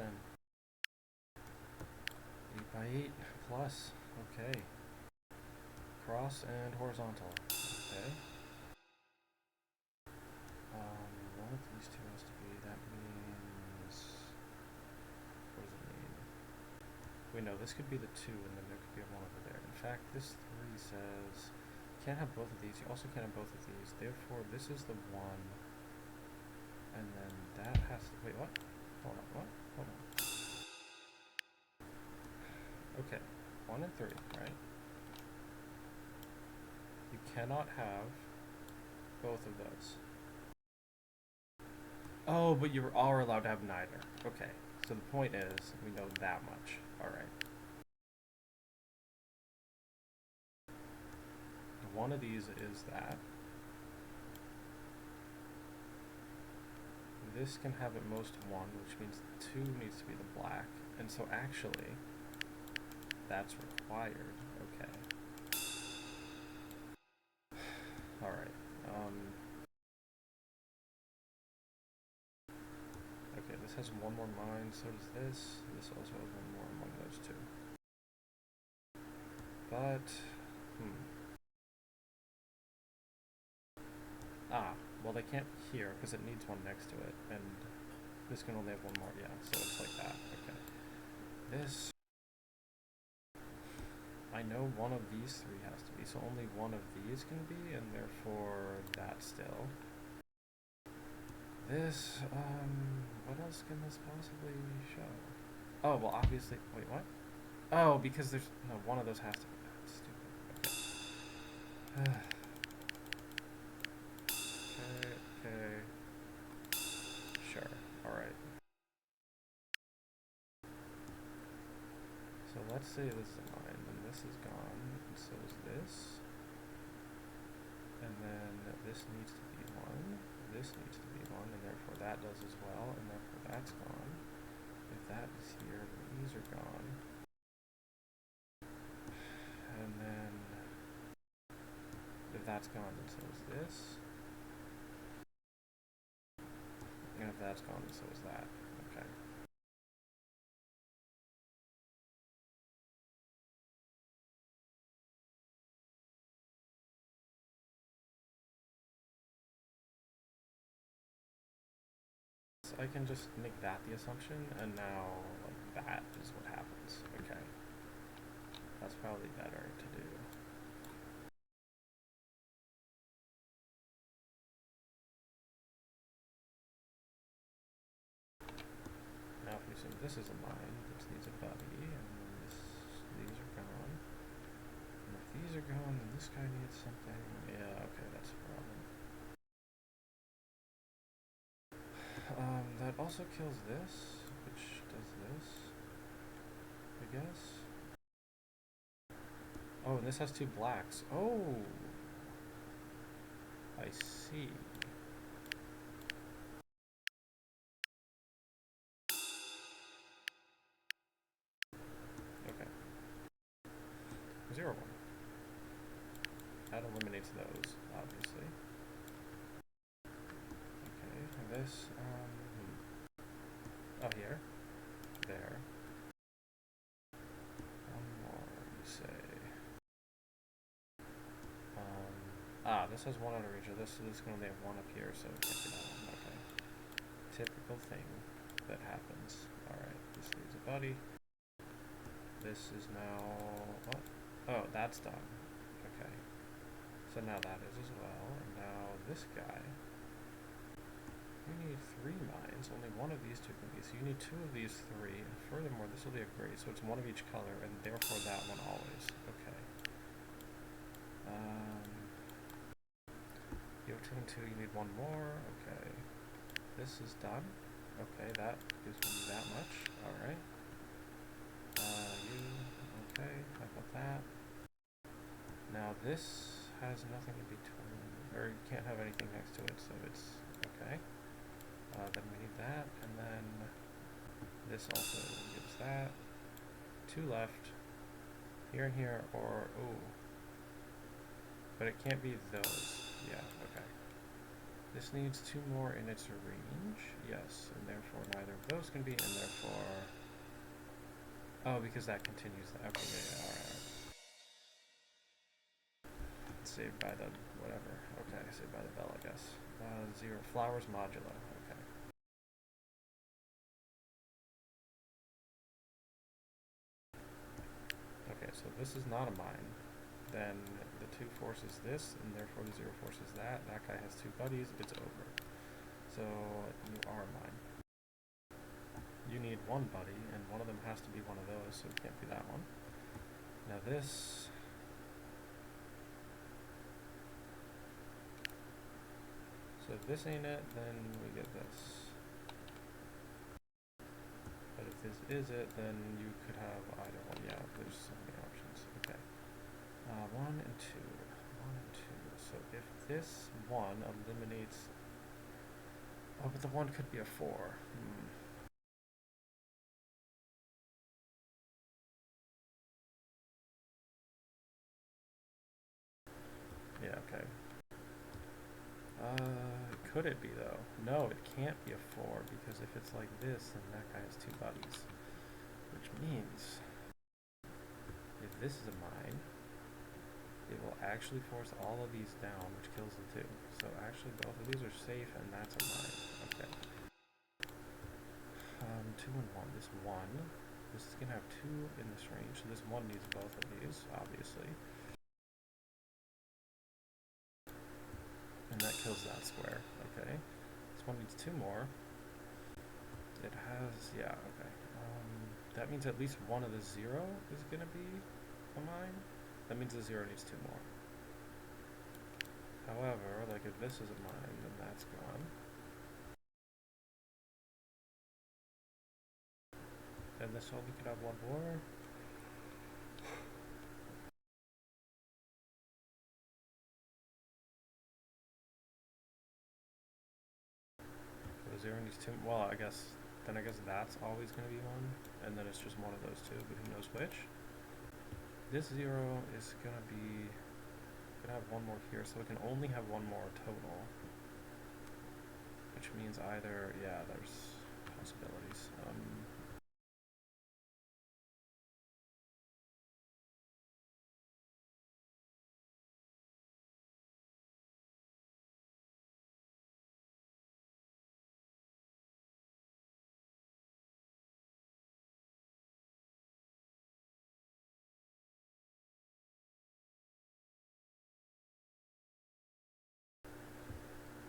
then. 8 by 8 plus. Okay. Cross and horizontal. Okay. One of these two has to be. That means. What does it mean? Wait, no, this could be the 2, and then there could be a 1 over there. In fact, this 3 says. You can't have both of these. You also can't have both of these. Therefore, this is the 1. And then that has to. Wait, what? Hold on, what? Hold on. Okay, 1 and 3, right? You cannot have both of those. Oh, but you are allowed to have neither. Okay, so the point is, we know that much. Alright. One of these is that. This can have at most 1, which means 2 needs to be the black. And so actually, that's required. Okay. Alright. Okay, this has 1 more mine, so does this. This also has 1 more among those 2. But, well they can't be here, because it needs 1 next to it, and this can only have 1 more, yeah, so it's like that, okay. This, I know one of these 3 has to be, so only one of these can be, and therefore that still. This, what else can this possibly show? Oh, well obviously, wait, what? Oh, because there's, no, one of those has to be, that's stupid, okay. Okay. Sure, alright. So let's say this is a mine, then this is gone, and so is this. And then this needs to be 1, this needs to be 1, and therefore that does as well, and therefore that's gone. If that is here, then these are gone. And then if that's gone, then so is this. And if that's gone, then so is that. Okay. I can just make that the assumption, and now like, that is what happens. Okay. That's probably better to do. Now if we assume this is a mine, this needs a buddy, and then these are gone. And if these are gone, then this guy needs something. Yeah, okay, that's a problem. That also kills this, which does this, I guess. Oh, and this has 2 blacks. Oh! I see. Okay. 0, 1. That eliminates those, obviously. Okay, and this, oh, here. There. 1 more, you say. This has 1 out of reach of this, so this can only have 1 up here, so it can't be that 1. Okay. Typical thing that happens. Alright, this needs a buddy. This is now, what? Oh, that's done. Okay. So now that is as well, and now this guy. You need 3 mines, only 1 of these 2 can be, so you need 2 of these 3, and furthermore, this will be a gray, so it's 1 of each color, and therefore that one always. Okay. You have 2 and 2, you need 1 more, okay. This is done. Okay, that gives me that much, alright. Okay, how about that? Now this has nothing in between, or you can't have anything next to it, so it's okay. Then we need that, and then this also gives that. 2 left, here and here, or, ooh. But it can't be those, yeah, okay. This needs 2 more in its range, yes, and therefore neither of those going to be in there for... Oh, because that continues. Okay, yeah, alright. Saved by the whatever. Okay, saved by the bell, I guess. 0 flowers modulo. Okay. Okay, so this is not a mine. Then the 2 forces this, and therefore the 0 forces that. That guy has 2 buddies. It's over. So you are mine. You need 1 buddy, and one of them has to be one of those, so it can't be that one. Now this... So if this ain't it, then we get this. But if this is it, then you could have either one. Yeah, there's so many options. Okay. 1 and 2. 1 and 2. So if this 1 eliminates... Oh, but the 1 could be a 4. Yeah, okay. Could it be, though? No, it can't be a 4, because if it's like this, then that guy has 2 buddies. Which means, if this is a mine, it will actually force all of these down, which kills the 2. So actually, both of these are safe, and that's a mine. Okay. 2 and 1. This 1. This is going to have 2 in this range, so this 1 needs both of these, obviously. And that kills that square. Okay. This 1 needs 2 more. It has... Yeah, okay. That means at least one of the 0 is going to be a mine. That means the 0 needs 2 more. However, like if this is a mine, then that's gone. And this one we could have 1 more. So 0 needs 2. Well, I guess that's always going to be 1, and then it's just one of those 2, but who knows which. This 0 is going to be... Gonna have 1 more here, so it can only have 1 more total. Which means either... Yeah, there's possibilities.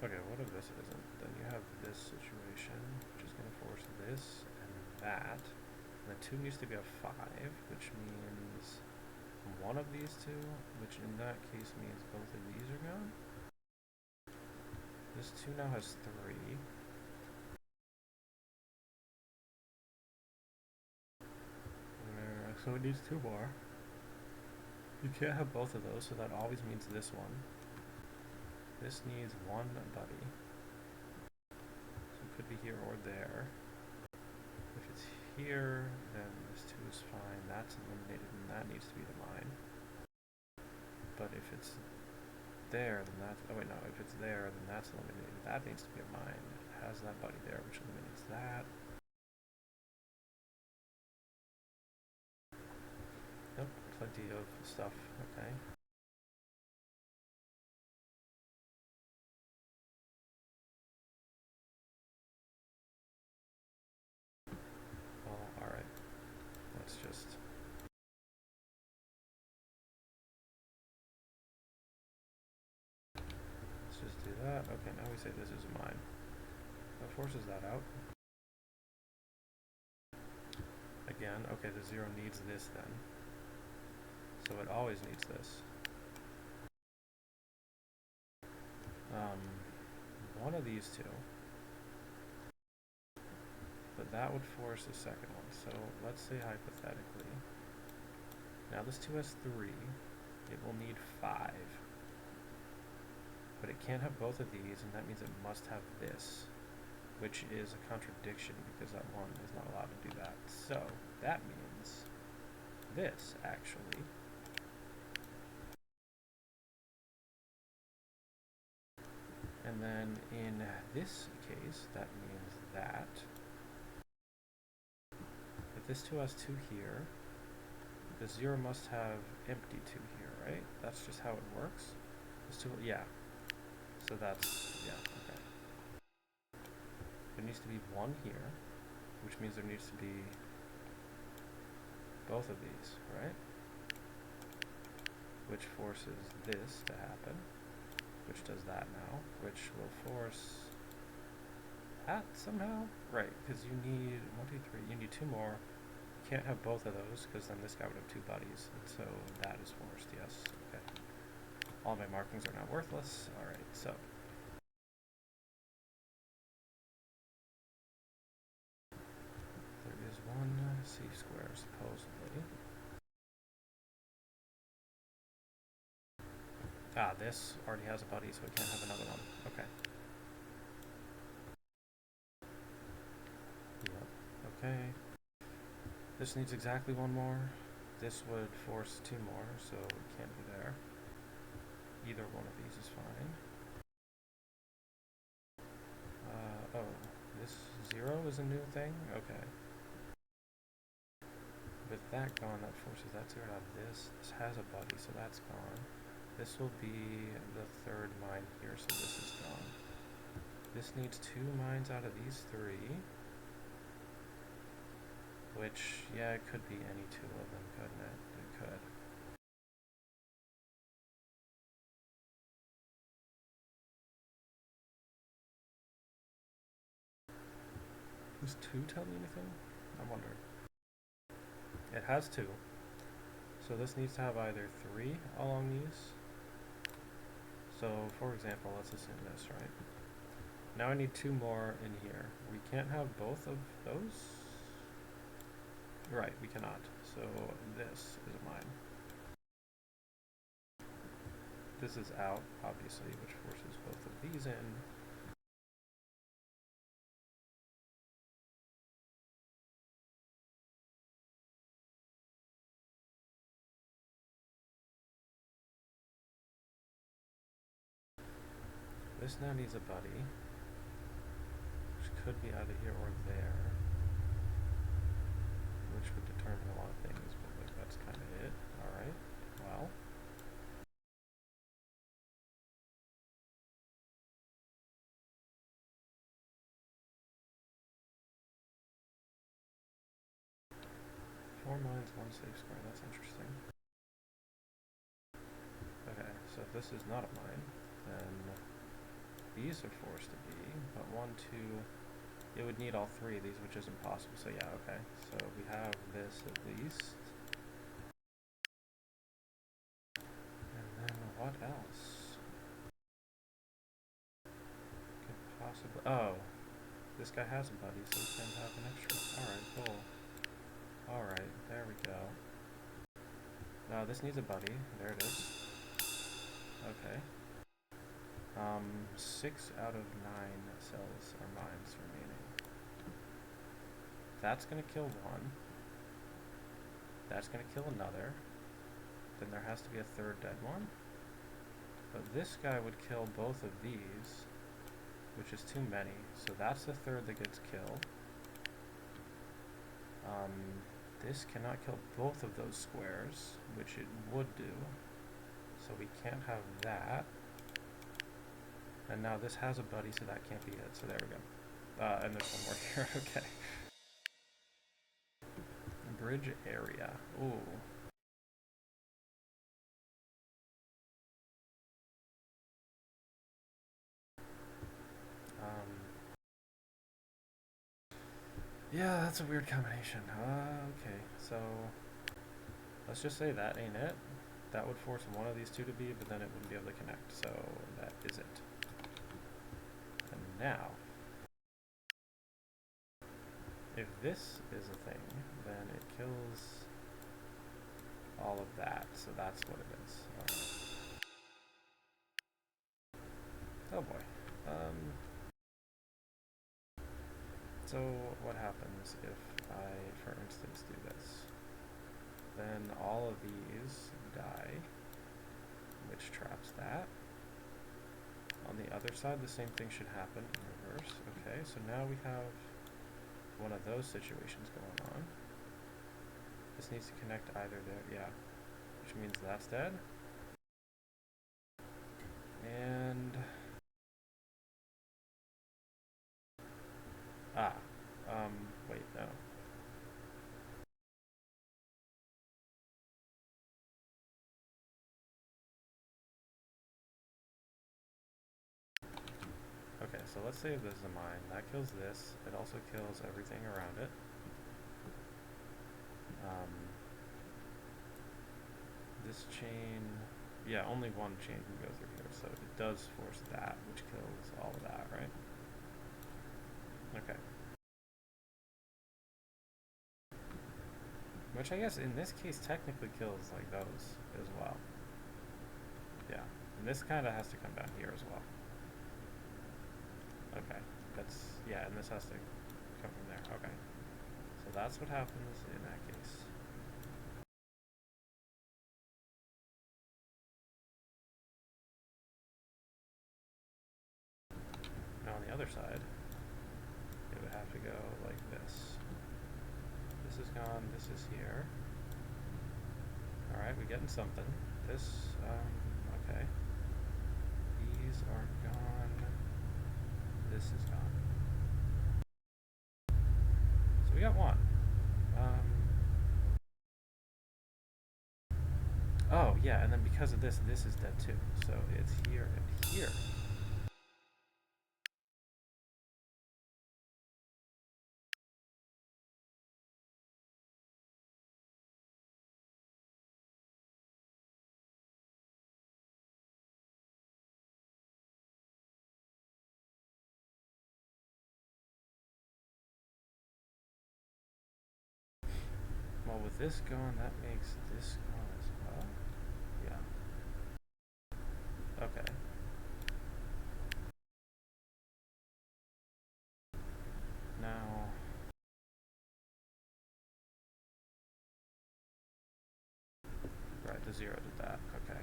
Okay, what if this isn't? Then you have this situation, which is going to force this and that. And the 2 needs to be a 5, which means one of these 2, which in that case means both of these are gone. This 2 now has 3. So it needs 2 more. You can't have both of those, so that always means this one. This needs 1 buddy. So it could be here or there. If it's here, then this 2 is fine. That's eliminated, and that needs to be the mine. But if it's there, then that's... Oh wait, no. If it's there, then that's eliminated. That needs to be a mine. It has that buddy there, which eliminates that. Nope, plenty of stuff. Okay. Well, alright. Let's just... do that. Okay, now we say this is mine. That forces that out. Again, okay, the 0 needs this then. So it always needs this. One of these 2. But that would force the second one. So let's say hypothetically. Now this 2 has 3. It will need 5. But it can't have both of these, and that means it must have this, which is a contradiction because that 1 is not allowed to do that. So that means this, actually. And then in this case, that means that If this 2 has 2 here, the 0 must have empty 2 here, right? That's just how it works. This 2, yeah. So that's, yeah, okay. There needs to be 1 here, which means there needs to be both of these, right? Which forces this to happen, which does that now, which will force that somehow? Right, because you need 1, 2, 3, you need 2 more. You can't have both of those, because then this guy would have 2 buddies, and so that is forced, yes, okay. All my markings are now worthless, alright, so. There is 1 safe square, supposedly. Ah, this already has a buddy, so it can't have another one. Okay. Yep. Okay. This needs exactly 1 more. This would force 2 more, so it can't be there. Either one of these is fine. Oh, this 0 is a new thing? Okay. With that gone, that forces that 0 out of this. This has a buddy, so that's gone. This will be the 3rd mine here, so this is gone. This needs 2 mines out of these 3. Which, yeah, it could be any 2 of them, couldn't it? It could. Does 2 tell me anything? I wonder. It has 2. So this needs to have either 3 along these. So, for example, let's assume this, right? Now I need 2 more in here. We can't have both of those? Right, we cannot. So this is mine. This is out, obviously, which forces both of these in. This now needs a buddy, which could be either here or there, which would determine a lot of things, but like, that's kind of it. Alright, well. Four mines, 1 safe square, that's interesting. Okay, so if this is not a mine, then these are forced to be, but 1, 2, it would need all 3 of these, which is impossible, so yeah, okay. So we have this at least. And then what else? Could possibly, oh, this guy has a buddy, so he can have an extra. Alright, cool. Alright, there we go. Now this needs a buddy, there it is. Okay. 6 out of 9 cells are mines remaining. That's gonna kill 1. That's gonna kill another. Then there has to be a 3rd dead one. But this guy would kill both of these, which is too many. So that's the 3rd that gets killed. This cannot kill both of those squares, which it would do. So we can't have that. And now this has a buddy, so that can't be it. So there we go. And there's 1 more here. Okay. Bridge area. Ooh. Yeah, that's a weird combination. Okay, so let's just say that ain't it. That would force 1 of these 2 to be, but then it wouldn't be able to connect. So that is it. And now, if this is a thing, then it kills all of that. So that's what it is. Oh boy. So what happens if I, for instance, do this? Then all of these die, which traps that. On the other side, the same thing should happen in reverse. Okay, so now we have one of those situations going on. This needs to connect either there, yeah. Which means that's dead. And... wait, no. Okay, so let's say this is a mine. That kills this. It also kills everything around it. This chain... Yeah, only one chain can go through here, so it does force that, which kills all of that, right? Okay. Which I guess in this case technically kills like those as well. Yeah, and this kind of has to come down here as well. Okay, that's, yeah, and this has to come from there. Okay, so that's what happens in that case. Now on the other side, it would have to go like this. This is gone, this is here. Alright, we're getting something. This, okay. These are gone. This is gone. So we got one. Oh, yeah, and then because of this, this is dead too. So it's here and here. Well, with this gone, that makes this gone as well. Yeah. Okay. Now... Right, the 0 did that. Okay.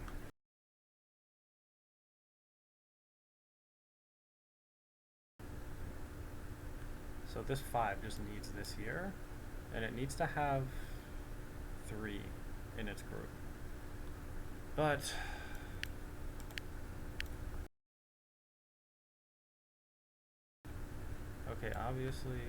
So this 5 just needs this here, and it needs to have 3 in its group. But... Okay, obviously...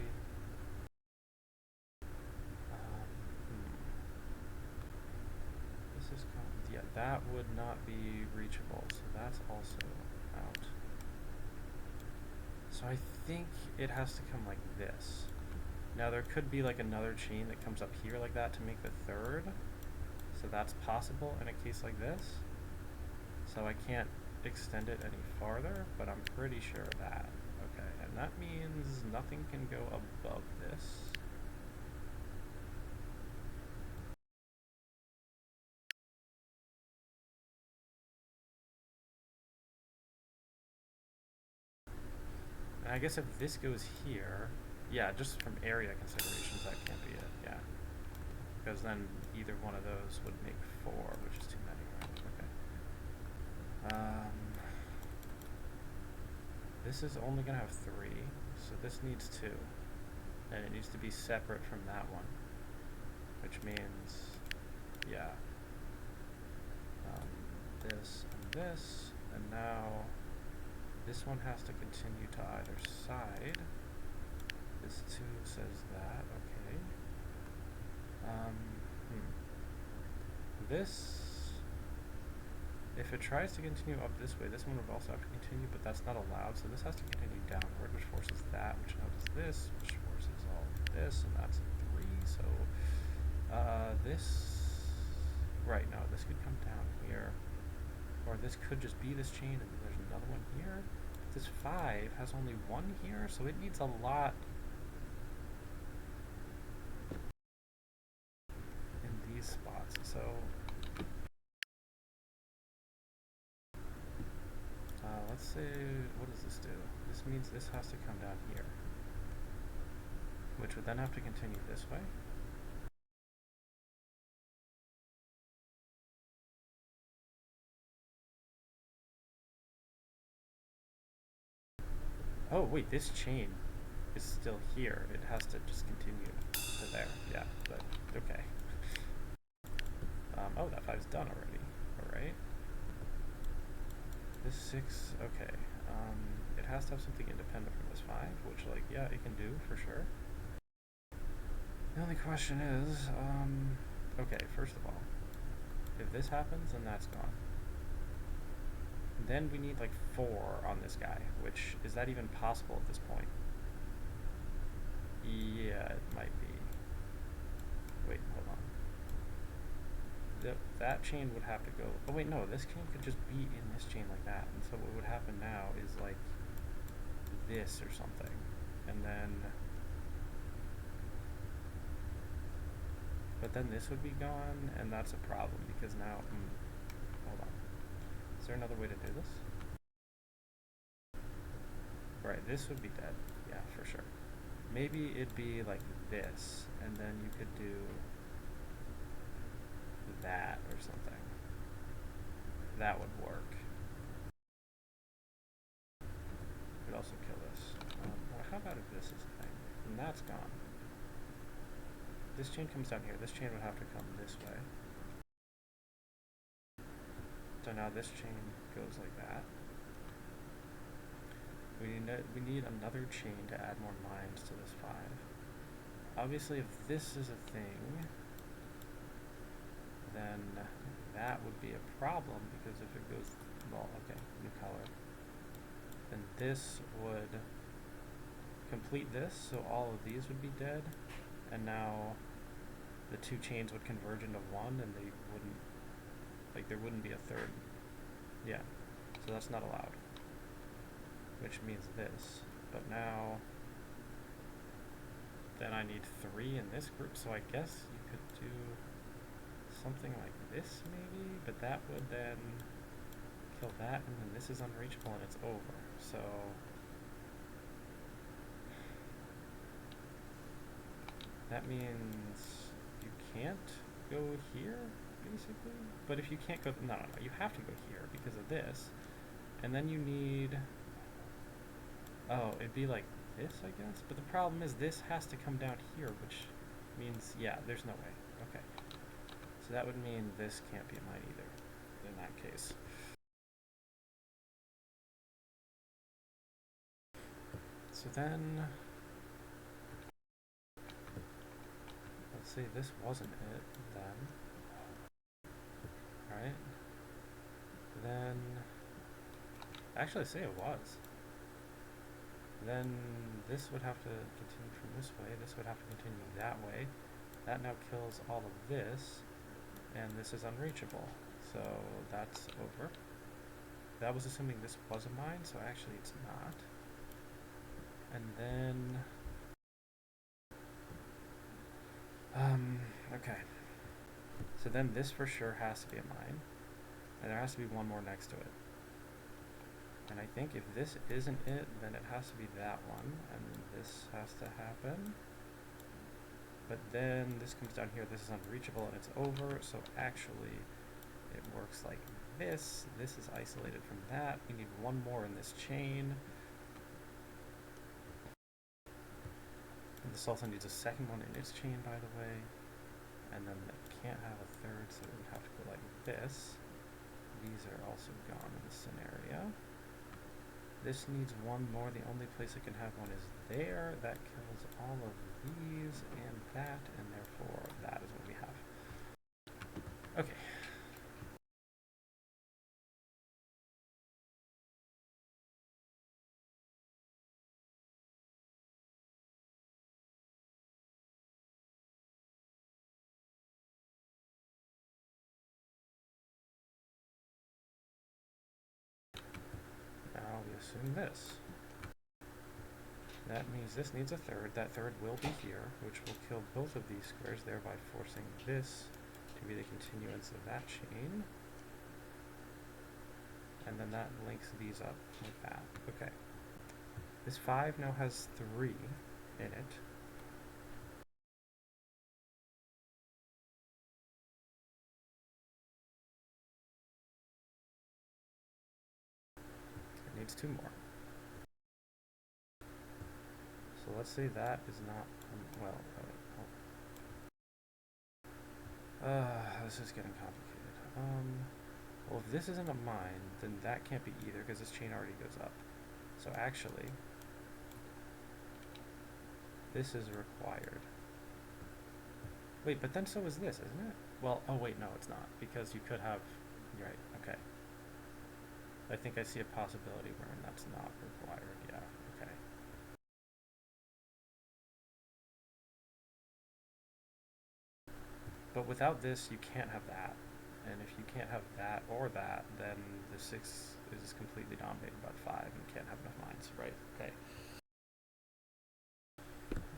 This is... Yeah, that would not be reachable, so that's also out. So I think it has to come like this. Now there could be like another chain that comes up here like that to make the third. So that's possible in a case like this. So I can't extend it any farther, but I'm pretty sure of that. Okay, and that means nothing can go above this. And I guess if this goes here, yeah, just from area considerations, that can't be it, yeah. Because then either one of those would make 4, which is too many, right? Okay. This is only going to have 3, so this needs 2. And it needs to be separate from that one. Which means, yeah. This and this, and now this one has to continue to either side. This 2 says that, okay. This, if it tries to continue up this way, this one would also have to continue, but that's not allowed, so this has to continue downward, which forces that, which now does this, which forces all of this, and that's a 3, so, this, right, no, this could come down here, or this could just be this chain, and then there's another one here. This 5 has only 1 here, so it needs a lot in these spots, so... let's say, what does this do? This means this has to come down here, which would then have to continue this way. Oh, wait, this chain is still here. It has to just continue to there. Yeah, but okay. Oh, that 5's done already. Alright. This 6, okay. It has to have something independent from this 5, which, like, yeah, it can do, for sure. The only question is, okay, first of all, if this happens, then that's gone. Then we need, like, 4 on this guy, which, is that even possible at this point? Yeah, it might be. Wait, hold on. That chain would have to go. Oh wait, no, this chain could just be in this chain like that. And so what would happen now is like this or something. And then, but then this would be gone, and that's a problem because now, hold on. Is there another way to do this? Right, this would be dead. Yeah, for sure. Maybe it'd be like this, and then you could do that or something. That would work. You could also kill this. Well, how about if this is the thing? And that's gone. This chain comes down here. This chain would have to come this way. So now this chain goes like that. We need another chain to add more mines to this 5. Obviously, if this is a thing, then that would be a problem because if it goes, well, okay, new color, then this would complete this, so all of these would be dead, and now the 2 chains would converge into 1, and they wouldn't, like, there wouldn't be a third. Yeah, so that's not allowed, which means this. But now, then I need 3 in this group, so I guess you could do something like this maybe, but that would then kill that, and then this is unreachable and it's over. So that means you can't go here, basically. But if you can't go, no, you have to go here because of this. And then you need, oh, it'd be like this, I guess. But the problem is this has to come down here, which means, yeah, there's no way. Okay. So that would mean this can't be mine either, in that case. So then, let's see, this wasn't it then, right? Then, actually say it was. Then this would have to continue from this way, this would have to continue that way. That now kills all of this, and this is unreachable. So that's over. That was assuming this was a mine, so actually it's not. And then, okay. So then this for sure has to be a mine, and there has to be one more next to it. And I think if this isn't it, then it has to be that one, and this has to happen. But then this comes down here, this is unreachable, and it's over, so actually it works like this. This is isolated from that. We need one more in this chain. And this also needs a second one in its chain, by the way. And then it can't have a third, so it would have to go like this. These are also gone in this scenario. This needs one more. The only place it can have one is there. That kills all of these and that, and therefore that is what we have. Okay. Now we assume this. That means this needs a third. That third will be here, which will kill both of these squares, thereby forcing this to be the continuance of that chain. And then that links these up like that. Okay. This 5 now has 3 in it. It needs 2 more. So let's say that is not, well, This is getting complicated. Well, if this isn't a mine, then that can't be either, because this chain already goes up. So actually, this is required. Wait, but then so is this, isn't it? Well, oh wait, no, it's not, because you could have, you're right, okay. I think I see a possibility where that's not required, yeah, okay. But without this, you can't have that. And if you can't have that or that, then the 6 is completely dominated by the 5 and can't have enough mines, right? Okay.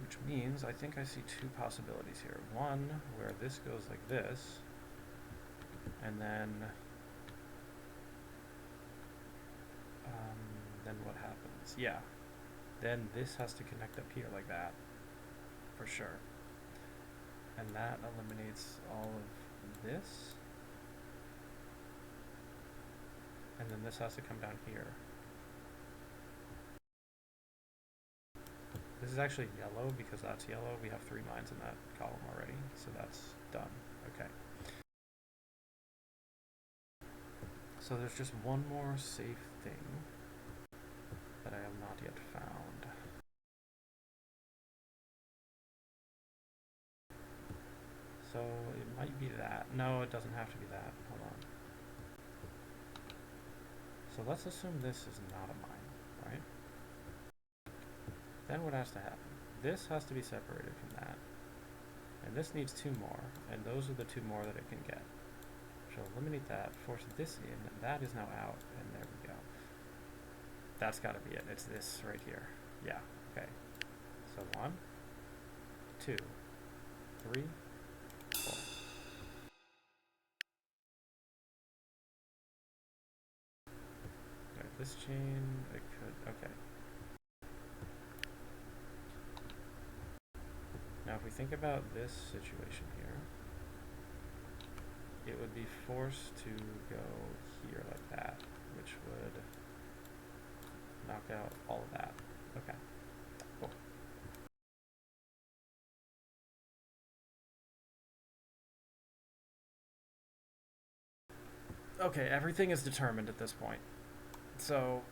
Which means I think I see two possibilities here. One, where this goes like this, and then what happens? Yeah. Then this has to connect up here like that, for sure. And that eliminates all of this. And then this has to come down here. This is actually yellow because that's yellow. We have 3 mines in that column already, so that's done. Okay. So there's just one more safe thing that I have not yet found. So it might be that. No, it doesn't have to be that. Hold on. So let's assume this is not a mine, right? Then what has to happen? This has to be separated from that. And this needs 2 more, and those are the 2 more that it can get. So eliminate that, force this in, that is now out, and there we go. That's gotta be it. It's this right here. Yeah, okay. So 1, 2, 3, 4. Okay, this chain, it could, okay. Now if we think about this situation here, it would be forced to go here like that, which would knock out all of that. Okay, cool. Okay, everything is determined at this point. So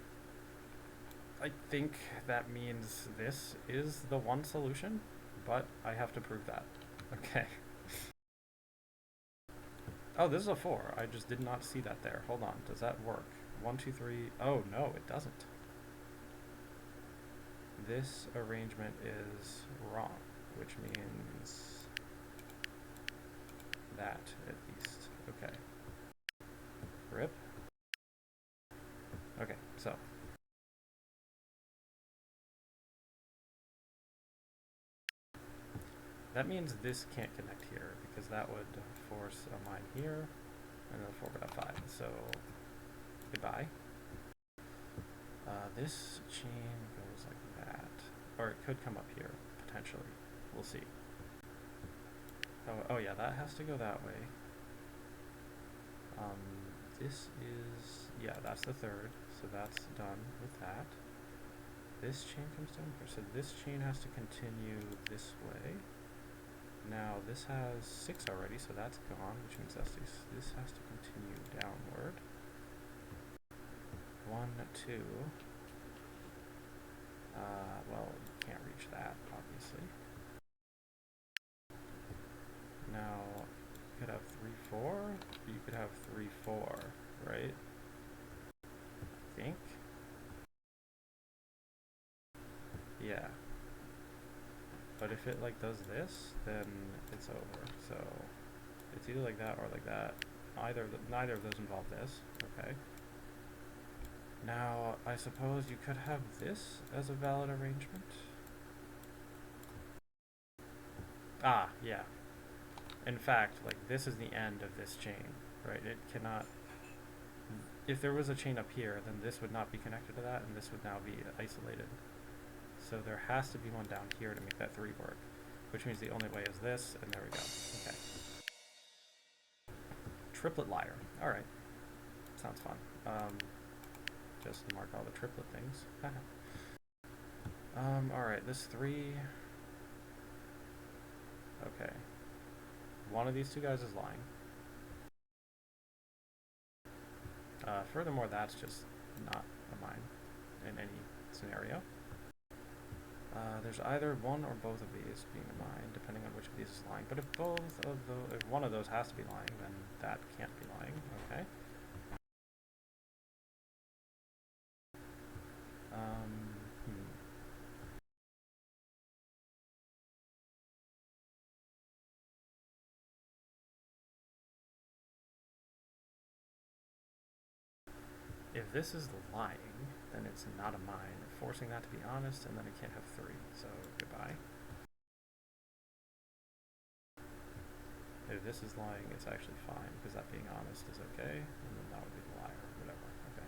I think that means this is the one solution, but I have to prove that. Okay. Oh, this is a 4. I just did not see that there. Hold on. Does that work? 1, 2, 3. Oh, no, it doesn't. This arrangement is wrong, which means that, at least. Okay. Rip. Okay, so. That means this can't connect here, because that would force a mine here, and then the 4 would have 5. So, goodbye. This chain goes like that. Or it could come up here, potentially. We'll see. Oh yeah, that has to go that way. This is, yeah, that's the 3rd, so that's done with that. This chain comes down here, so this chain has to continue this way. Now this has 6 already, so that's gone, which means this has to continue downward. 1, 2. Well, you can't reach that, obviously. Now, you could have 3, 4. You could have 3, 4, right? I think. Yeah. But if it like does this, then it's over. So it's either like that or like that. Neither of those involve this. Okay. Now, I suppose you could have this as a valid arrangement. Ah, yeah. In fact, like this is the end of this chain, right? It cannot. If there was a chain up here, then this would not be connected to that, and this would now be isolated. So there has to be one down here to make that 3 work, which means the only way is this, and there we go. Okay. Triplet liar. All right. Sounds fun. Just mark all the triplet things. All right. This 3. Okay. one of these two guys is lying. Furthermore, that's just not a mine in any scenario. There's either one or both of these being a mine, depending on which of these is lying. But if if one of those has to be lying, then that can't be lying. Okay. If this is lying, then it's not a mine. Forcing that to be honest, and then it can't have 3. So goodbye. If this is lying, it's actually fine, because that being honest is okay, and then that would be the liar, or whatever. Okay.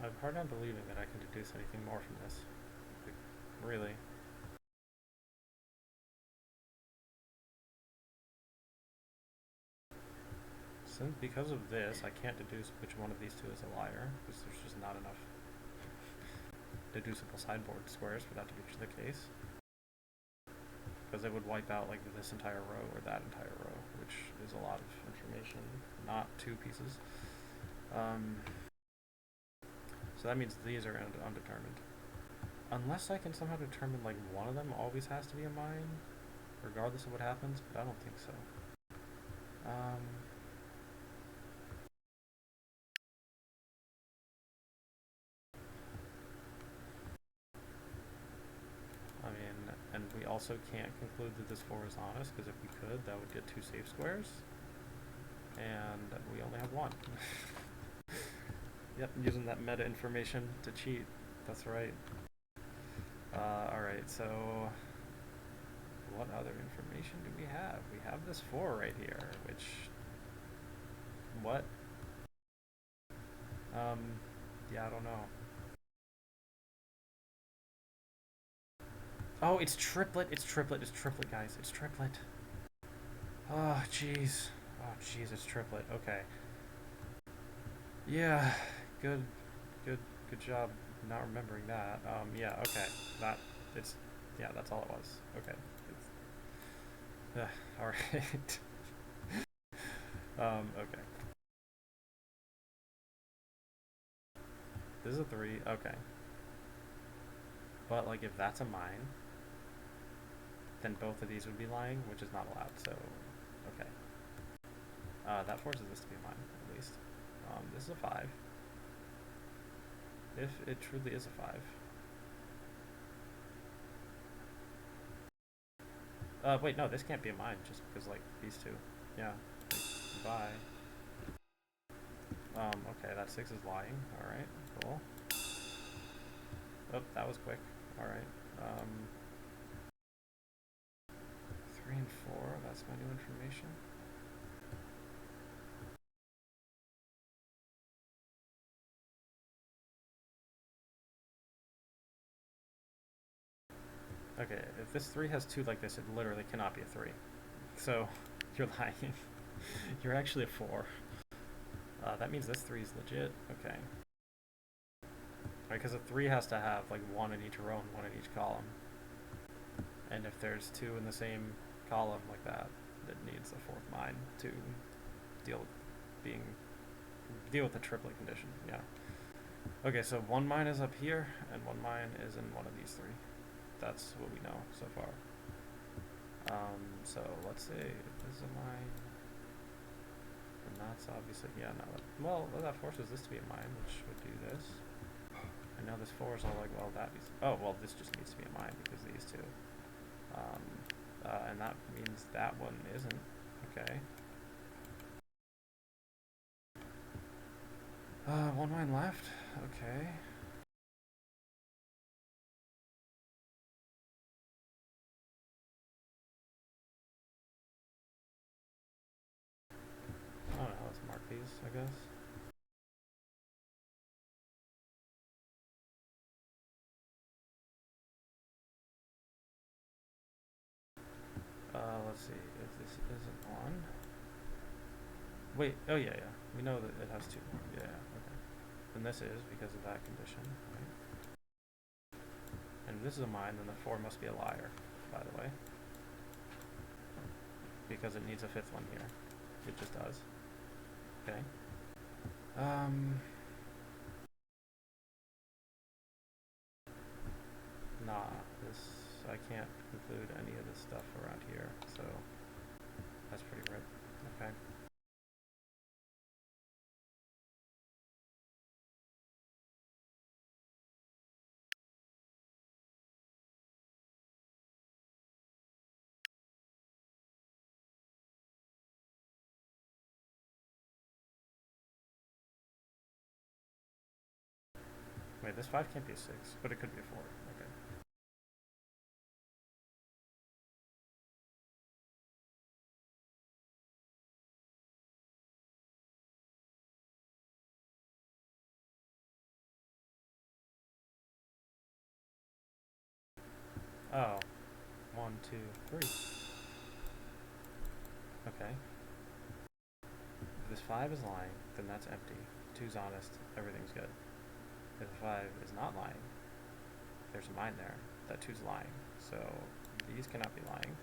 I have a hard time believing that I can deduce anything more from this. Like, really. Since because of this, I can't deduce which one of these two is a liar, because there's just not enough deducible sideboard squares for that to be the case. Because it would wipe out like this entire row or that entire row, which is a lot of information, not 2 pieces. So that means these are undetermined. Unless I can somehow determine like one of them always has to be a mine, regardless of what happens, but I don't think so. I mean, and we also can't conclude that this 4 is honest, because if we could, that would get 2 safe squares. And we only have 1. Yep, using that meta information to cheat. That's right. Alright, so what other information do we have? We have this 4 right here, which... What? Yeah, I don't know. Oh, it's triplet, it's triplet, guys. It's triplet. Oh, jeez. Oh, jeez, it's triplet. Okay. Yeah, good job not remembering that. Yeah, okay. Yeah, that's all it was. Okay. Alright. Okay. This is a 3, okay. But, like, if that's a mine, then both of these would be lying, which is not allowed, so, okay. That forces this to be a mine, at least. This is a 5. If it truly is a 5. Wait, no, this can't be a mine, just because, like, these 2. Yeah. Bye. Okay, that 6 is lying. Alright, cool. Oh, that was quick. Alright. 3 and 4, that's my new information. Okay, if this 3 has 2 like this, it literally cannot be a 3. So, you're lying. You're actually a 4. That means this 3 is legit. Okay. Right, because a 3 has to have like 1 in each row and 1 in each column. And if there's 2 in the same column like that, it needs a 4th mine to deal with the triplet condition. Yeah. Okay, so 1 mine is up here, and 1 mine is in one of these 3. That's what we know so far. So let's say this is a mine. And that's obviously, yeah, no. Well, that forces this to be a mine, which would do this. And now this 4 is all like, well, that needs, oh, well, this just needs to be a mine because these 2. And that means that one isn't. Okay. 1 mine left. Okay. I guess. Let's see if this isn't on. Wait, oh yeah, yeah. We know that it has 2. Yeah, okay. And this is because of that condition, right? And if this is a mine, then the 4 must be a liar, by the way. Because it needs a 5th one here. It just does. Okay. Nah, I can't include any of this stuff around here, so that's pretty right. Okay. Wait, this 5 can't be a 6, but it could be a 4. Okay. Oh. 1, 2, 3. Okay. If this 5 is lying, then that's empty. 2's honest, everything's good. If the 5 is not lying, there's a mine there. That 2's lying. So these cannot be lying.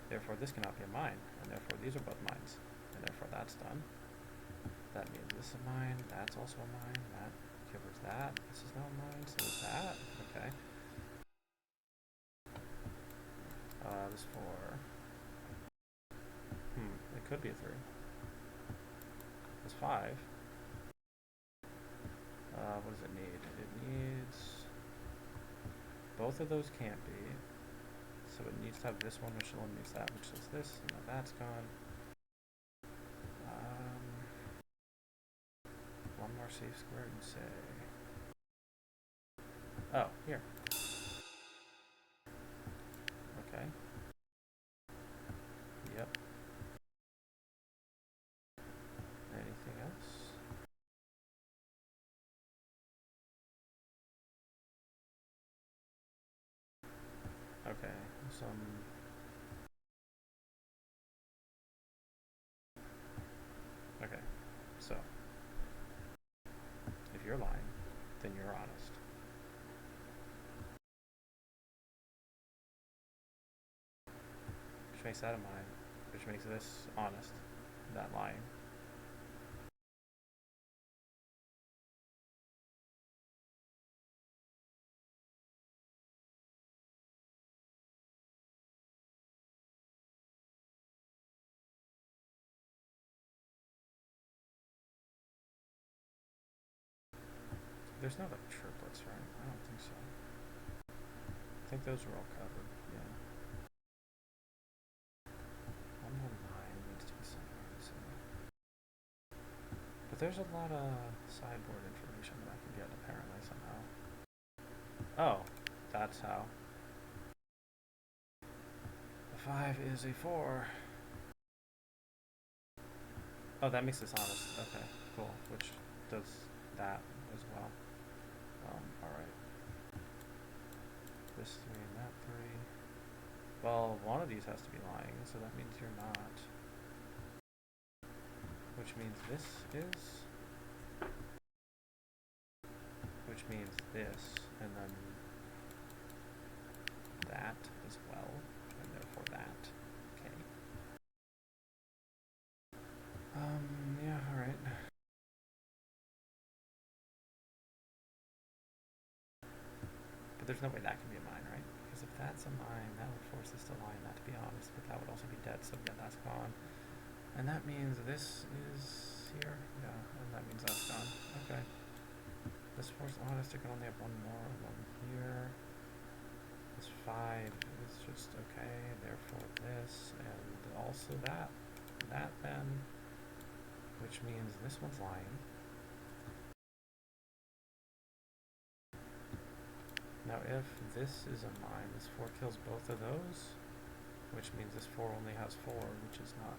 Therefore, this cannot be a mine. And therefore, these are both mines. And therefore, that's done. That means this is a mine. That's also a mine. That covers that. This is not a mine. So is that. Okay. This 4. It could be a 3. This 5. What does it need? It needs... Both of those can't be. So it needs to have this one, which eliminates that, which is this, and now that's gone. One more safe square and say... Oh, here. Okay. Yep. Anything else? Okay, Okay, so... If you're lying, then you're honest. Which makes that a mine. Which makes this honest. That lying. There's no like triplets, right? I don't think so. I think those are all covered. Yeah. 119 needs to be somewhere. So. But there's a lot of sideboard information that I can get apparently somehow. Oh, that's how. The 5 is a 4. Oh, that makes this honest. Okay, cool. Which does that as well. Alright. This 3 and that 3. Well, one of these has to be lying, so that means you're not. Which means this is. Which means this, and then that as well, and therefore that. Okay. Yeah, alright. But there's no way that can be a mine, right? Because if that's a mine, that would force this to line, that to be honest, but that would also be dead, so yeah, that's gone. And that means this is here, yeah, and that means that's gone. Okay. This 4's honest, it can only have one more, one here. This 5 is just okay, therefore this, and also that. That then, which means this one's lying. Now if this is a mine, this 4 kills both of those, which means this 4 only has 4, which is not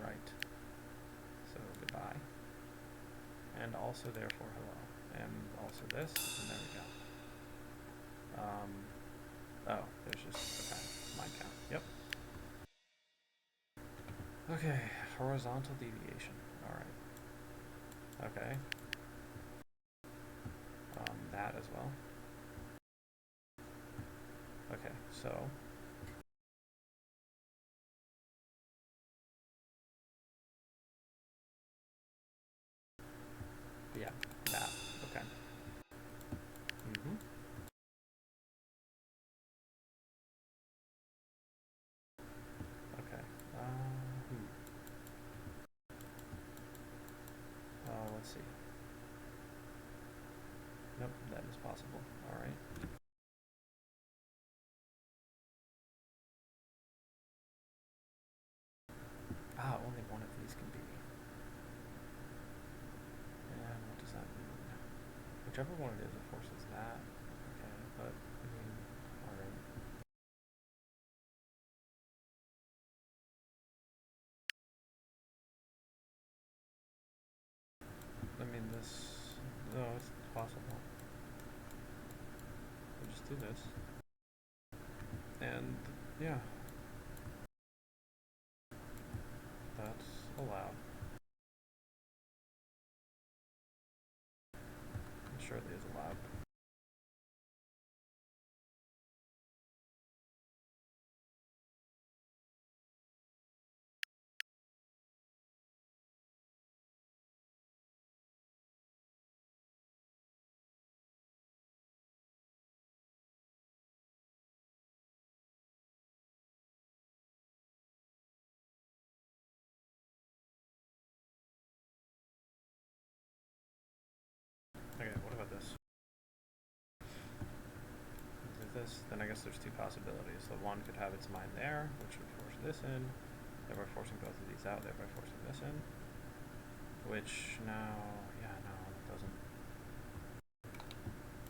right. So goodbye. and also therefore hello, and also this, and there we go. Oh, there's just, okay, mine count, yep. Okay, horizontal deviation, alright. Okay. That as well. Okay, so yeah, that. Okay. Okay. Let's see. Nope, that is possible. All right. Only one of these can be. And what does that mean? Whichever one it is, it forces that. Okay, but I mean, all right. I mean, this. No, it's possible. We'll just do this. And yeah, that's allowed. It surely is allowed. Okay, what about this? This, then I guess there's two possibilities. The one could have its mine there, which would force this in, thereby forcing both of these out, thereby forcing this in. Which now, yeah, no, it doesn't.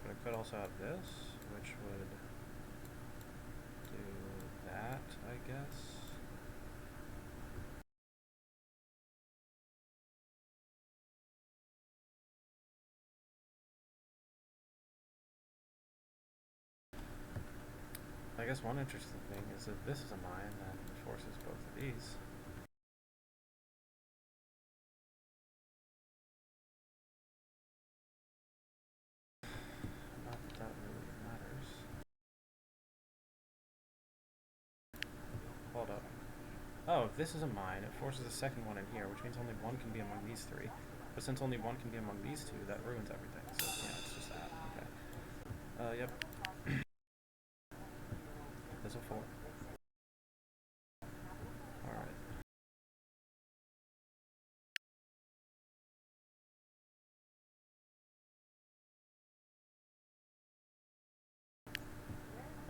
But it could also have this, which would do that, I guess. I guess one interesting thing is if this is a mine, then it forces both of these. Not that that really matters. Hold up. Oh, if this is a mine, it forces a second one in here, which means only one can be among these three. But since only one can be among these two, that ruins everything. So yeah, it's just that. Okay. Yep. This a 4. Alright.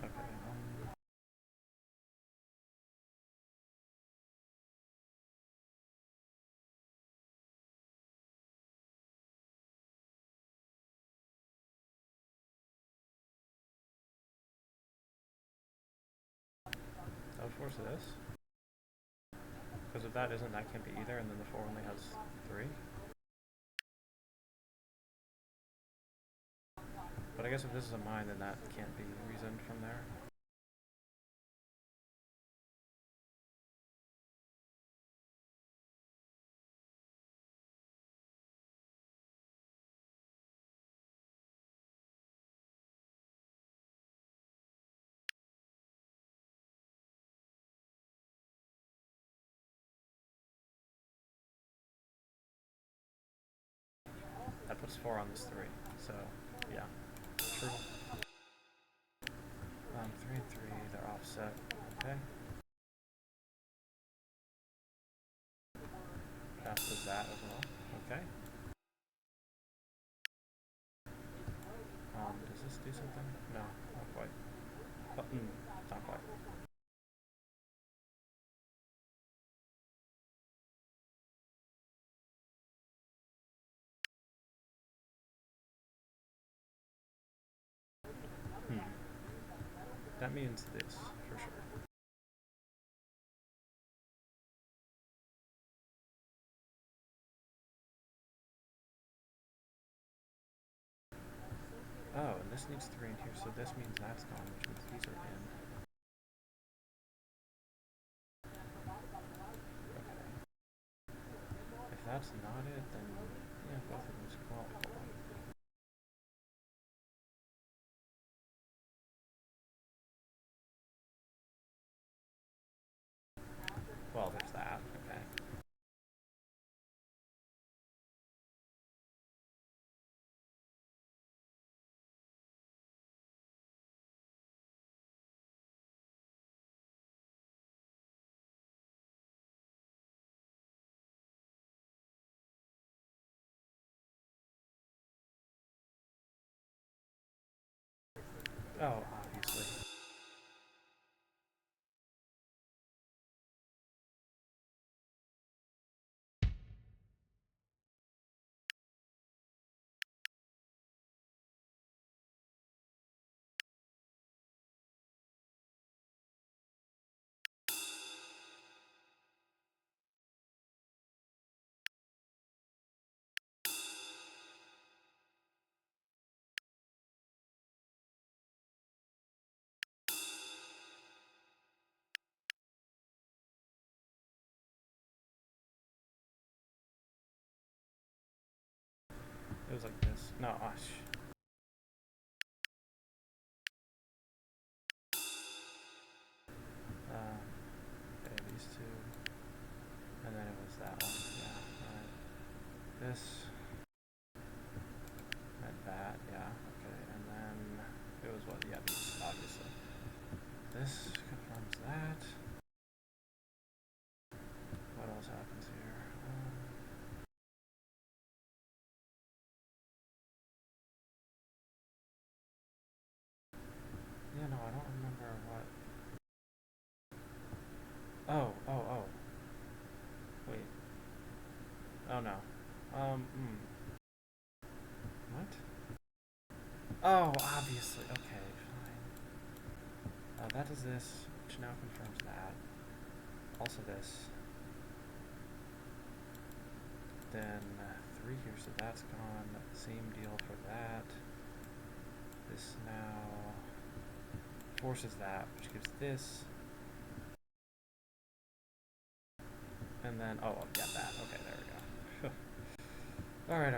Okay. I would force this. Because if that isn't, that can't be either, and then the 4 only has 3. But I guess if this is a mine, then that can't be reasoned from there. That puts 4 on this 3. So, yeah. True. 3 and 3, they're offset. Okay. That does that as well. Okay. Does this do something? No, not quite. Not quite. Hmm. That means this, for sure. this needs 3 in here, so this means that's gone, which means these are in. Okay. If that's not it, then yeah, both of those. Well, hold on. Well, there's that. Okay. Oh, obviously. It was like this. No, okay, these two. And then it was that one. Yeah, alright. This. And that, yeah, okay. And then it was what? Yeah, these, obviously. This confirms that. What else happens here? Yeah, no, I don't remember what. Oh. Wait. Oh no. What? Oh, obviously. Okay, fine. That is this, which now confirms that. Also this. Then 3 here, so that's gone. Same deal for that. This now forces that, which gives this. And then, oh, yeah, that. Okay, there we go. Alright.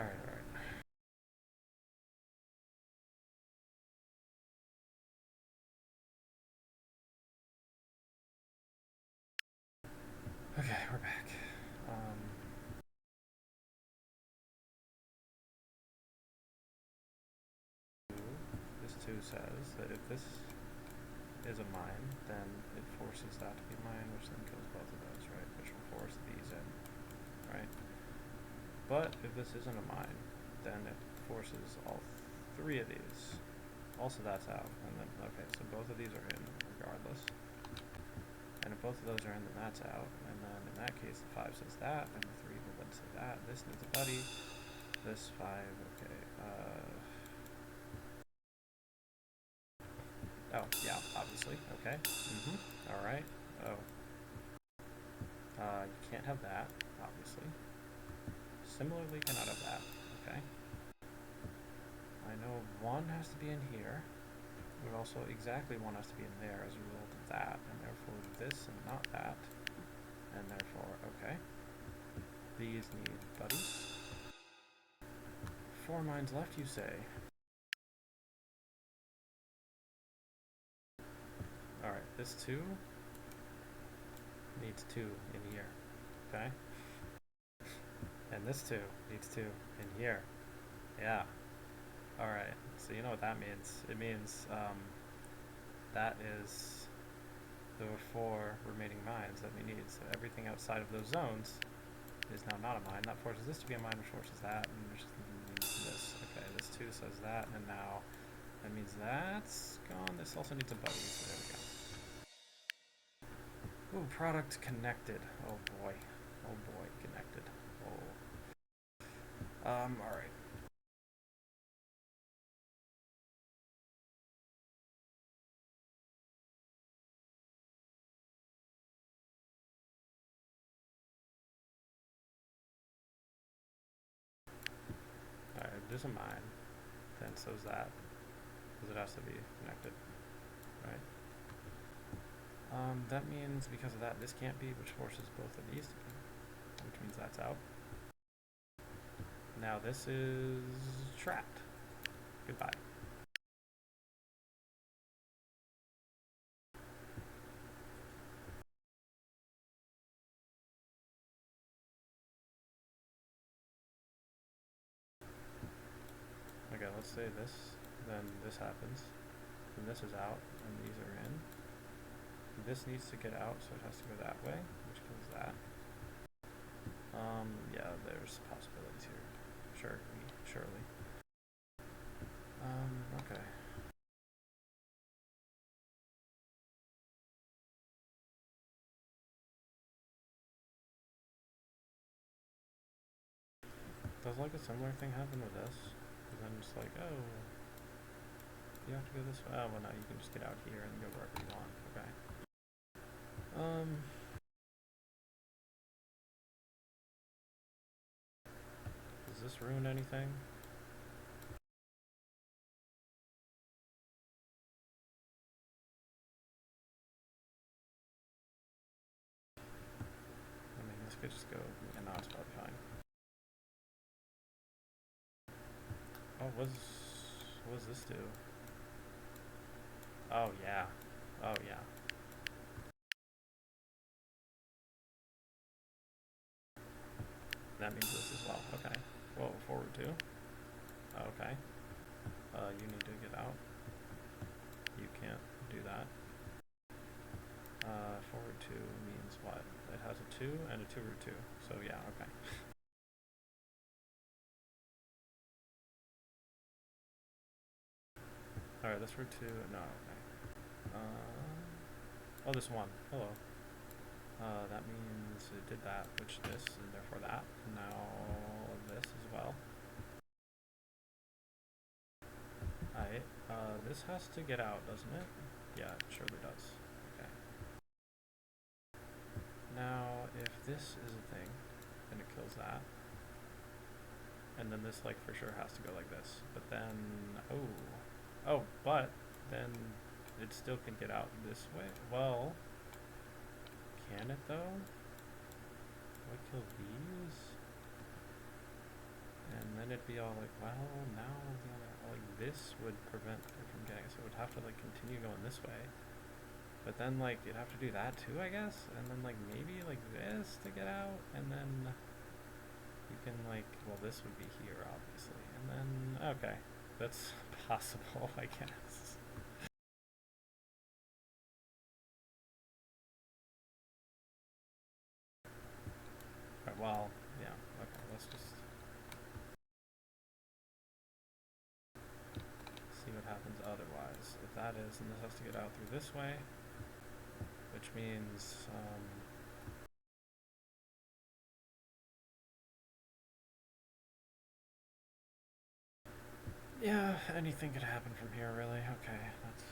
Okay, we're back. This 2 says that if this is a mine, then it forces that to be mine, which then kills both of those, right? Which will force these in, right? But if this isn't a mine, then it forces all 3 of these. Also, that's out. And then, okay, so both of these are in, regardless. And if both of those are in, then that's out. And then in that case, the 5 says that, and the 3 will then say that. This needs a buddy. This 5, okay. Oh, yeah, obviously. Okay. Alright. Oh. You can't have that, obviously. Similarly, cannot have that. Okay. I know 1 has to be in here. But also exactly 1 has to be in there as a result of that. And therefore this and not that. And therefore, okay. These need buddies. 4 mines left, you say? Alright, this 2 needs 2 in here. Okay? And this 2 needs 2 in here. Yeah. Alright, so you know what that means. It means that is the 4 remaining mines that we need. So everything outside of those zones is now not a mine. That forces this to be a mine, which forces that, and which means this. Okay, this 2 says that, and now that means that's gone. This also needs a buddy, so there we go. Ooh, product connected. Oh boy, connected. Oh. Alright. Alright, there's a mine. Then so's that. because it has to be connected, right? That means because of that, this can't be, which forces both of these to be, which means that's out. Now this is trapped. Goodbye. Okay, let's say this, then this happens, then this is out, and these are in. This needs to get out, so it has to go that way, which kills that. Yeah, there's possibilities here. Surely. Okay. Does like a similar thing happen with this? Because then it's like, oh, you have to go this way. Oh, well, now you can just get out here and go wherever you want. Okay. Does this ruin anything? I mean, this could just go, and now it's probably fine. Oh, what does this do? Oh, yeah. Oh, yeah. That means this as well. Okay. Whoa, forward 2. Okay. You need to get out. You can't do that. Forward 2 means what? It has a 2 and a 2 root 2. So yeah, okay. Alright, this root 2, no, okay. Oh, this 1. Hello. That means it did that, which this, and therefore that. And now this as well. Alright, this has to get out, doesn't it? Yeah, it surely does. Okay. Now, if this is a thing, then it kills that. And then this, like, for sure has to go like this. But then, oh, but then it still can get out this way. Well, can it though? Do I kill these? And then it'd be all like, well, now the other, like, this would prevent it from getting it. So it would have to, like, continue going this way. But then, like, you'd have to do that too, I guess. And then, like, maybe, like, this to get out. And then you can, like, well, this would be here, obviously. And then, okay. That's possible, I guess. Right, well, yeah, okay, let's just see what happens otherwise. If that is, then this has to get out through this way, which means, yeah, anything could happen from here, really. Okay, that's...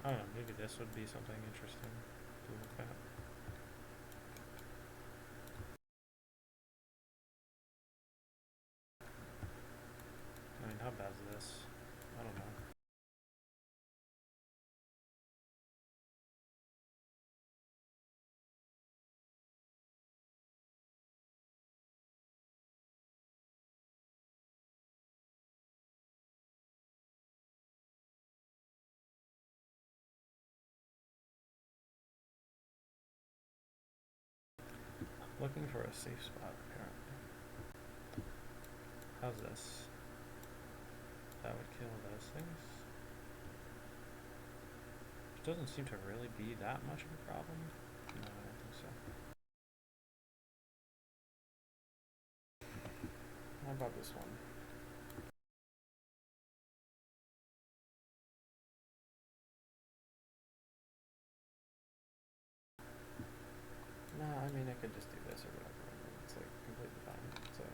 I don't know, maybe this would be something interesting to look at. I mean, how bad is this? I don't know. Looking for a safe spot, apparently. How's this? That would kill those things. It doesn't seem to really be that much of a problem. No, I don't think so. How about this one? Nah, I mean, I could just do this or whatever. It's like completely fine. So.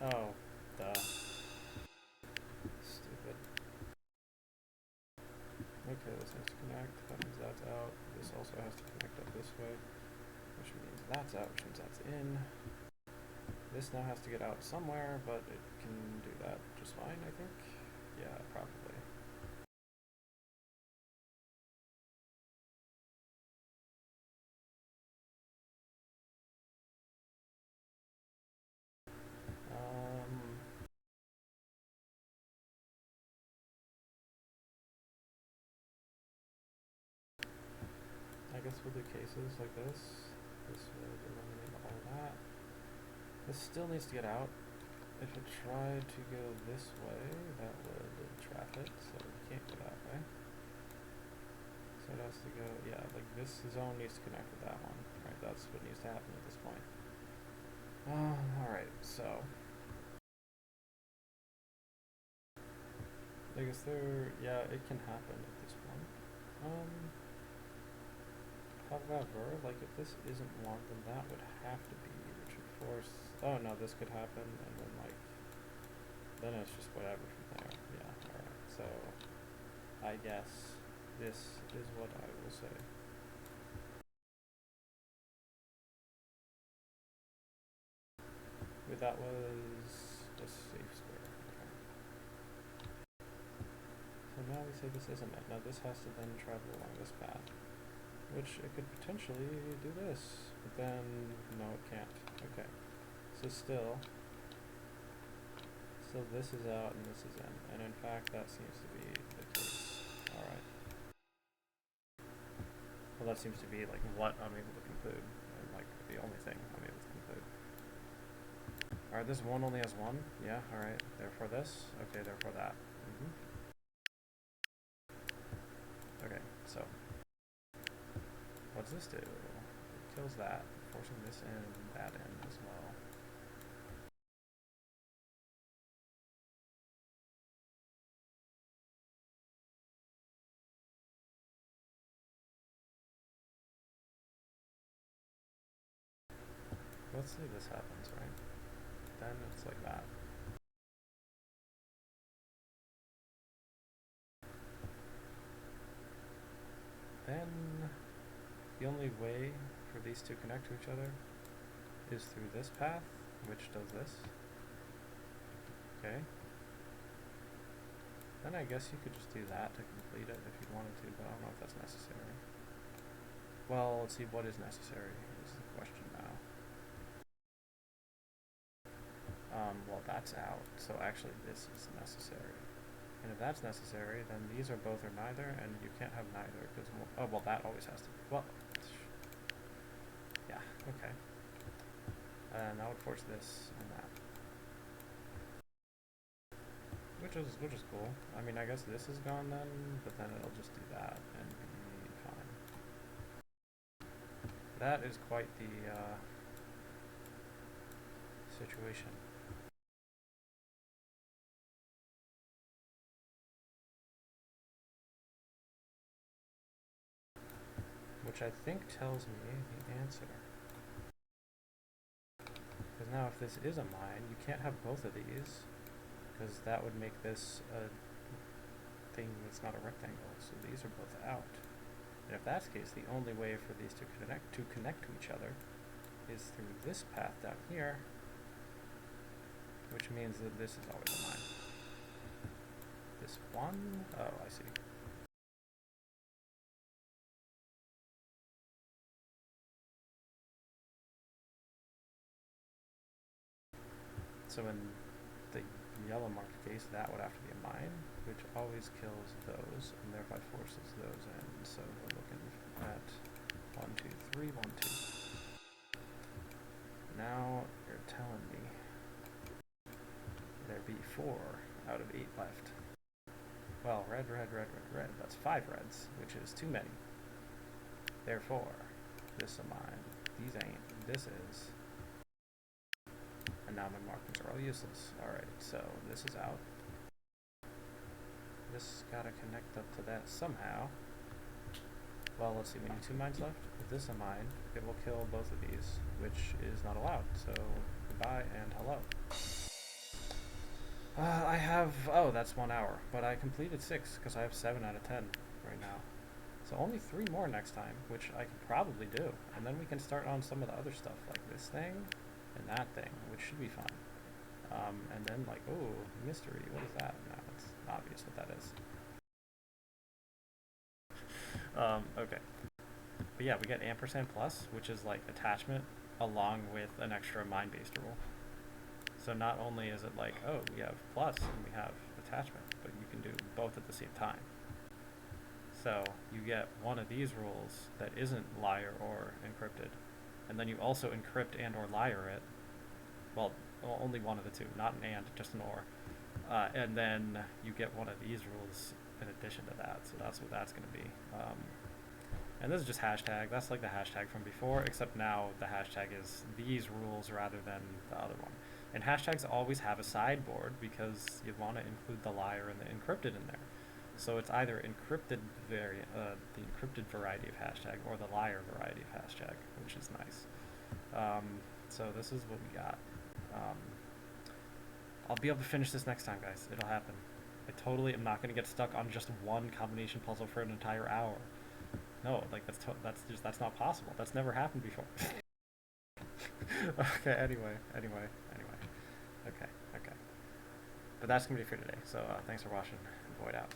Oh, duh. Stupid. Okay, this has to connect. That means that's out. This also has to connect up this way, which means that's out, which means that's in. This now has to get out somewhere, but it can do that just fine, I think. Yeah, probably. I guess we'll do cases like this. This would eliminate all that. This still needs to get out. If it tried to go this way, that would trap it, so it can't go that way. So it has to go, yeah, like this zone needs to connect with that one. Right, that's what needs to happen at this point. Alright, so. I guess yeah, it can happen at this point. However, like if this isn't one, then that would have to be, which would force, oh no, this could happen, and then like, then it's just whatever from there. Yeah, alright, so I guess this is what I will say. Wait, that was a safe square. Okay. So now we say this isn't it. Now this has to then travel along this path, which it could potentially do this, but then no, it can't. Okay, so still this is out and this is in, and in fact that seems to be the case. Alright. Well, that seems to be like what I'm able to conclude, and like the only thing I'm able to conclude. Alright, this one only has one? Yeah, alright. Therefore this? Okay, therefore that. Okay, so what does this do? It kills that, forcing this in, that in as well. Let's say this happens, right? Then it's like that. Then the only way for these to connect to each other is through this path, which does this. Okay. Then I guess you could just do that to complete it if you wanted to, but I don't know if that's necessary. Well, let's see what is necessary is the question now. Well, that's out, so actually this is necessary. And if that's necessary, then these are both or neither, and you can't have neither, because, oh, well, that always has to be, well, yeah, okay. And that would force this and that. Which is cool. I mean, I guess this is gone then, but then it'll just do that and be fine. That is quite the situation. Which I think tells me the answer. Because now if this is a mine, you can't have both of these, because that would make this a thing that's not a rectangle, so these are both out. And if that's the case, the only way for these to connect to each other is through this path down here, which means that this is always a mine. This one? Oh, I see. So in the yellow marked case, that would have to be a mine, which always kills those, and thereby forces those in. So we're looking at 1, 2, 3, 1, 2. Now you're telling me there be 4 out of 8 left. Well, red, red, red, red, red. That's 5 reds, which is too many. Therefore, this is a mine. These ain't. This is. And now my markings are all useless. Alright, so this is out. This gotta connect up to that somehow. Well, let's see, we need 2 mines left. If this is a mine, it will kill both of these, which is not allowed. So, goodbye and hello. I have, oh, that's 1 hour, but I completed 6 because I have 7 out of 10 right now. So only 3 more next time, which I can probably do. And then we can start on some of the other stuff, like this thing and that thing, which should be fun. And then like, oh, mystery, what is that? No, it's obvious what that is. Okay. But yeah, we get ampersand plus, which is like attachment along with an extra mine-based rule. So not only is it like, oh, we have plus and we have attachment, but you can do both at the same time. So you get one of these rules that isn't liar or encrypted, and then you also encrypt and or liar it. Well, only one of the two, not an and, just an or. And then you get one of these rules in addition to that. So that's what that's going to be. And this is just hashtag. That's like the hashtag from before, except now the hashtag is these rules rather than the other one. And hashtags always have a sideboard because you want to include the liar and the encrypted in there. So it's either encrypted variant, the encrypted variety of hashtag, or the liar variety of hashtag, which is nice. So this is what we got. I'll be able to finish this next time, guys. It'll happen. I totally am not going to get stuck on just one combination puzzle for an entire hour. No, like that's not possible. That's never happened before. Okay. Anyway. Okay. But that's gonna be it for today. So thanks for watching. Void out.